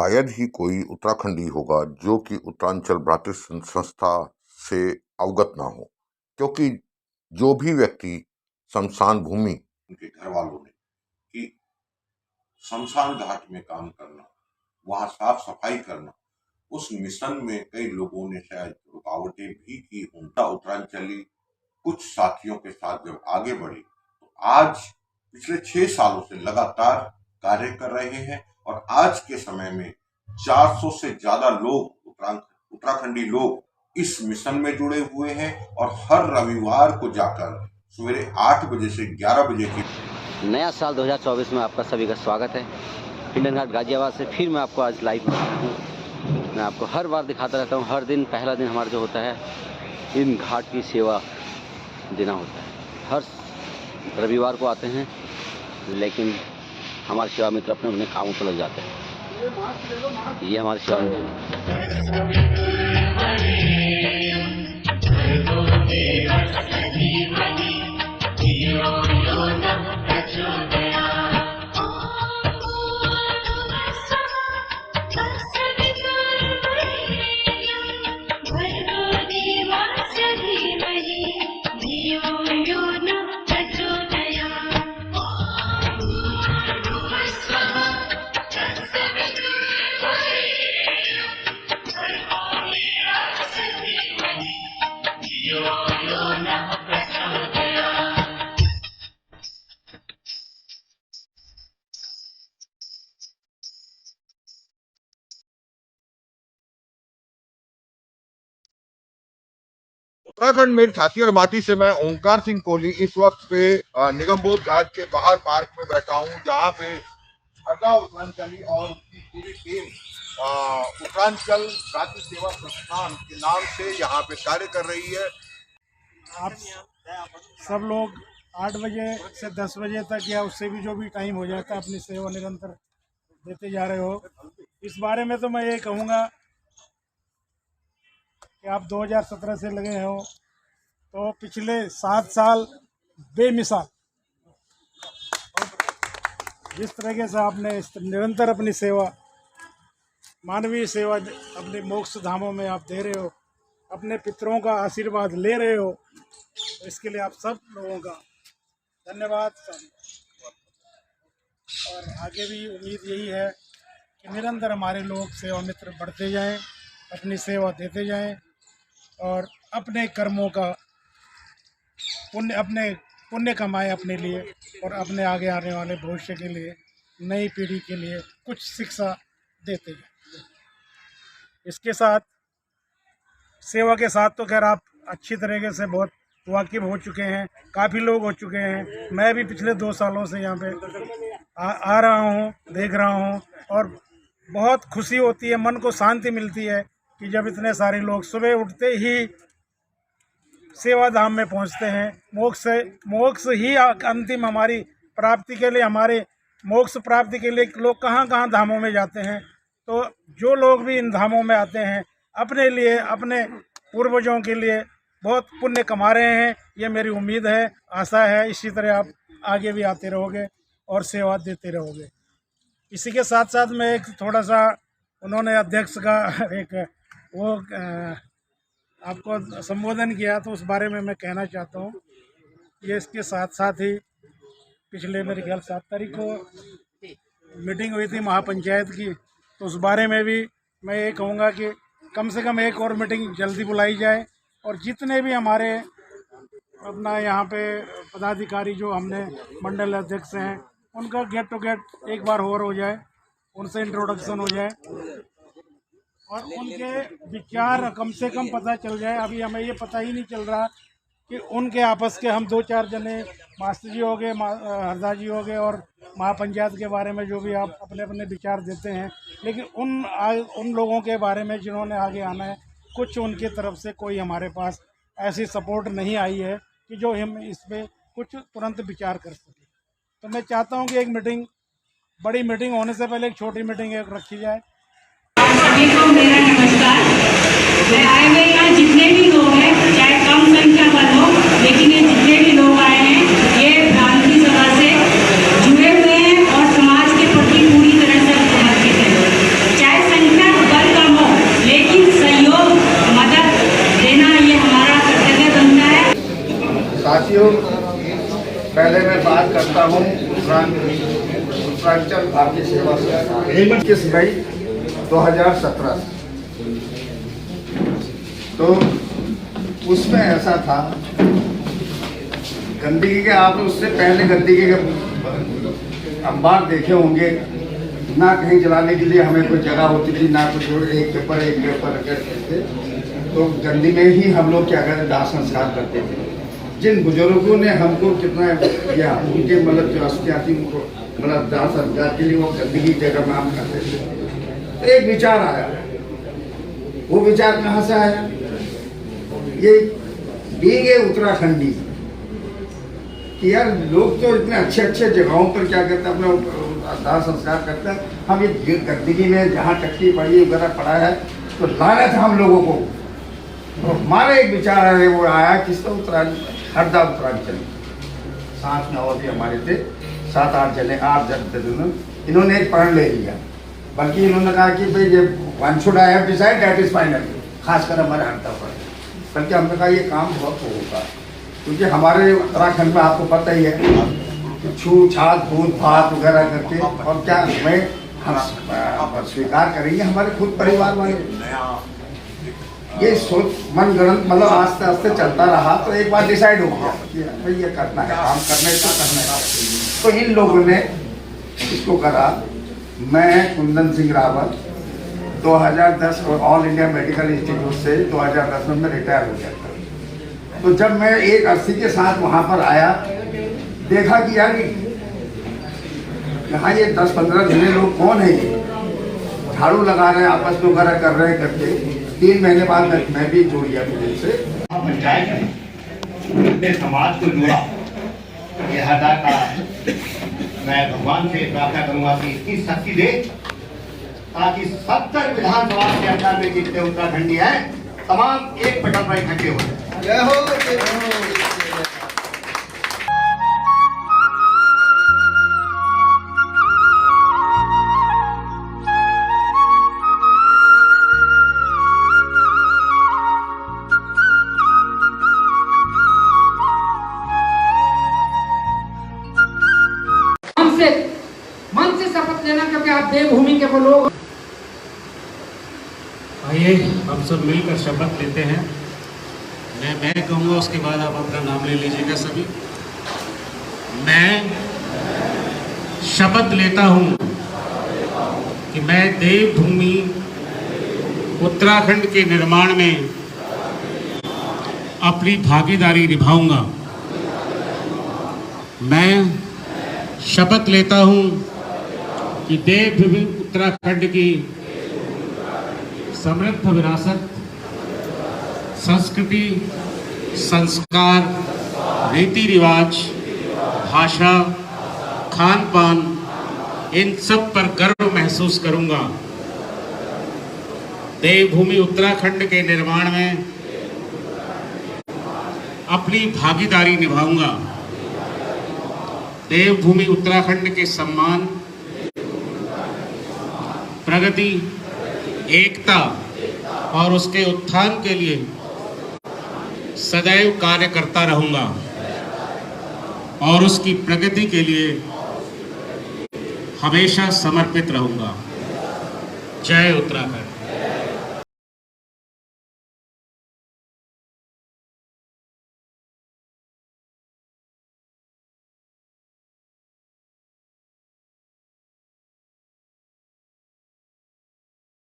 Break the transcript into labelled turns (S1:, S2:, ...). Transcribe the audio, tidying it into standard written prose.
S1: शायद ही कोई उत्तराखंडी होगा जो कि उत्तरांचल भ्रातृ संस्था से अवगत ना हो, क्योंकि जो भी व्यक्ति शमशान भूमि, उनके घर वालों ने कि शमशान घाट में काम करना, वहां साफ सफाई करना, उस मिशन में कई लोगों ने शायद रुकावटें भी की हों। उत्तरांचली कुछ साथियों के साथ जब आगे बढ़े तो आज पिछले 6 सालों से लगातार कार्य कर रहे हैं और आज के समय में 400 से ज्यादा लोग उत्तराखंडी लोग इस मिशन में जुड़े हुए हैं और हर रविवार को जाकर सवेरे 8 बजे से 11 बजे की
S2: नया साल 2024 में आपका सभी का स्वागत है। हिंडन घाट गाजियाबाद से फिर मैं आपको आज लाइव हूँ। मैं आपको हर बार दिखाता रहता हूँ। हर दिन पहला दिन हमारा जो होता है, इन घाट की सेवा देना होता है। हर रविवार को आते हैं, लेकिन हमारे सेवा मित्र अपने अपने कामों पर लग जाते हैं। ये हमारे सेवा मित्र
S3: उत्तराखंड मेरी छाती और माटी से मैं ओंकार सिंह कोहली इस वक्त पे निगम बोध घाट के बाहर पार्क में बैठा हूँ, जहाँ पे हरदा उत्तरांचली और उसकी पूरी टीम उत्तरांचल भ्रातृ सेवा संस्थान के नाम से यहाँ पे कार्य कर रही है।
S4: आप सब लोग 8 बजे से 10 बजे तक या उससे भी जो भी टाइम हो जाता है अपनी सेवा निरंतर देते जा रहे हो। इस बारे में तो मैं ये कहूँगा कि आप 2017 से लगे हो तो पिछले 7 साल बेमिसाल जिस तरीके से आपने निरंतर अपनी सेवा, मानवीय सेवा अपने मोक्ष धामों में आप दे रहे हो, अपने पितरों का आशीर्वाद ले रहे हो, तो इसके लिए आप सब लोगों का धन्यवाद। और आगे भी उम्मीद यही है कि निरंतर हमारे लोग सेवा मित्र बढ़ते जाएं, अपनी सेवा देते जाएं और अपने कर्मों का पुण्य कमाएं अपने लिए और अपने आगे आने वाले भविष्य के लिए, नई पीढ़ी के लिए कुछ शिक्षा देते जाएं। इसके साथ सेवा के साथ तो खैर आप अच्छी तरीके से बहुत वाकिफ हो चुके हैं, काफ़ी लोग हो चुके हैं। मैं भी पिछले 2 सालों से यहाँ पे आ रहा हूँ, देख रहा हूँ और बहुत खुशी होती है, मन को शांति मिलती है कि जब इतने सारे लोग सुबह उठते ही सेवा धाम में पहुँचते हैं। मोक्ष ही अंतिम हमारी प्राप्ति के लिए, हमारे मोक्ष प्राप्ति के लिए लोग कहाँ कहाँ धामों में जाते हैं। तो जो लोग भी इन धामों में आते हैं अपने लिए, अपने पूर्वजों के लिए बहुत पुण्य कमा रहे हैं, ये मेरी उम्मीद है, आशा है। इसी तरह आप आगे भी आते रहोगे और सेवा देते रहोगे। इसी के साथ साथ मैं एक थोड़ा सा, उन्होंने अध्यक्ष का एक वो आपको संबोधन किया, तो उस बारे में मैं कहना चाहता हूँ। ये इसके साथ साथ ही पिछले मेरे ख्याल 7 तारीख को मीटिंग हुई थी महापंचायत की, तो उस बारे में भी मैं ये कहूँगा कि कम से कम एक और मीटिंग जल्दी बुलाई जाए और जितने भी हमारे अपना यहाँ पे पदाधिकारी जो हमने मंडल अध्यक्ष हैं, उनका गेट टू गेट एक बार और हो जाए, उनसे इंट्रोडक्शन हो जाए और उनके विचार कम से कम पता चल जाए। अभी हमें ये पता ही नहीं चल रहा कि उनके आपस के हम 2-4 जने, मास्टर जी हो गए, हरदा जी हो गए और महापंचायत के बारे में जो भी आप अपने अपने विचार देते हैं, लेकिन उन लोगों के बारे में जिन्होंने आगे आना है, कुछ उनकी तरफ से कोई हमारे पास ऐसी सपोर्ट नहीं आई है कि जो हम इस पर कुछ तुरंत विचार कर सकें। तो मैं चाहता हूं कि एक मीटिंग, बड़ी मीटिंग होने से पहले एक छोटी मीटिंग एक रखी जाए।
S5: सभी को मेरा नमस्कार। मैं आए हुए यहाँ जितने भी लोग हैं, चाहे कम संख्या पर हो, लेकिन ये जितने भी लोग आए हैं ये भ्रांति सभा से जुड़े हुए हैं और समाज के प्रति पूरी तरह से समर्पित हैं। चाहे
S6: भाइयों, पहले मैं बात करता हूँ उत्तरांचल भारतीय सेवा संघ 21 मई 2017 से। तो उसमें ऐसा था, गंदगी के, आप उससे पहले गंदगी के अंबार देखे होंगे, ना कहीं जलाने के लिए हमें कोई जगह होती थी, ना कुछ, एक के ऊपर करते थे। तो गंदी में ही हम लोग क्या करते, दाह संस्कार करते थे। जिन बुजुर्गों ने हमको कितना किया, उनके मतलब जो अस्थियाँ थी उनको मतलब दाह संस्कार के लिए वो गंदगी जगह में हम करते थे। तो एक विचार आया, वो विचार कहाँ से आया, ये बींगे उत्तराखंडी कि यार लोग तो इतने अच्छे अच्छे जगहों पर क्या करते हैं, अपना दाह संस्कार करते हैं, हम ये गंदगी में जहाँ टट्टी पड़ी वगैरह पड़ा है तो लाना था हम लोगों को। तो हमारा एक विचार है, वो आया किसका, हरदा उत्तरांचल, साथ में और भी हमारे थे 7-8 जने, 8 जन, इन्होंने एक प्रण ले लिया। बल्कि इन्होंने कहा कि भाई ये one should I have decide that is final, खासकर हमारे हरदा पर। बल्कि हमने कहा ये काम बहुत होगा, क्योंकि हमारे उत्तराखंड में आपको पता ही है, छूत-छात, भूत-भात वगैरह करके, और क्या हमें हम स्वीकार करेंगे हमारे खुद परिवार वाले। ये सोच मन गणन मतलब आस्ते आस्ते चलता रहा। तो एक बार डिसाइड हो गया कि भाई ये करना है, काम करना है तो करना है। तो इन लोगों ने इसको करा। मैं Kundan Singh Rawat 2010 all India medical institute से 2010 में मैं रिटायर हो गया था। तो जब मैं एक अर्थी के साथ वहाँ पर आया, देखा कि यार यहाँ ये 10-15 जने लोग कौन है, ये झाड़ू लगा रहे हैं, आपस में वगैरह कर रहे हैं करके। 3 महीने बाद मैं भी जुड़ गया मुझे से
S7: पंचायत ने समाज को जोड़ा। ये हरदा का मैं भगवान से प्रार्थना करूंगा कि इसकी शक्ति दे, ताकि 70 विधानसभा के अंदर में जितने उत्तराखंडी हैं तमाम एक पटल पर इकट्ठे हो जाए। जय हो।
S8: मन से शपथ लेना, क्योंकि आप देवभूमि के वो लोग।
S9: आइए हम सब मिलकर शपथ लेते हैं। मैं कहूँगा, उसके बाद आप अपना नाम ले लीजिएगा सभी। मैं शपथ लेता हूँ कि मैं देवभूमि उत्तराखंड के निर्माण में अपनी भागीदारी निभाऊंगा। मैं शपथ लेता हूँ कि देवभूमि उत्तराखंड की समृद्ध विरासत, संस्कृति, संस्कार, रीति रिवाज, भाषा, खान पान, इन सब पर गर्व महसूस करूंगा। देवभूमि उत्तराखंड के निर्माण में अपनी भागीदारी निभाऊंगा। देवभूमि उत्तराखंड के सम्मान, प्रगति, एकता और उसके उत्थान के लिए सदैव कार्य करता रहूंगा और उसकी प्रगति के लिए हमेशा समर्पित रहूंगा। जय उत्तराखंड।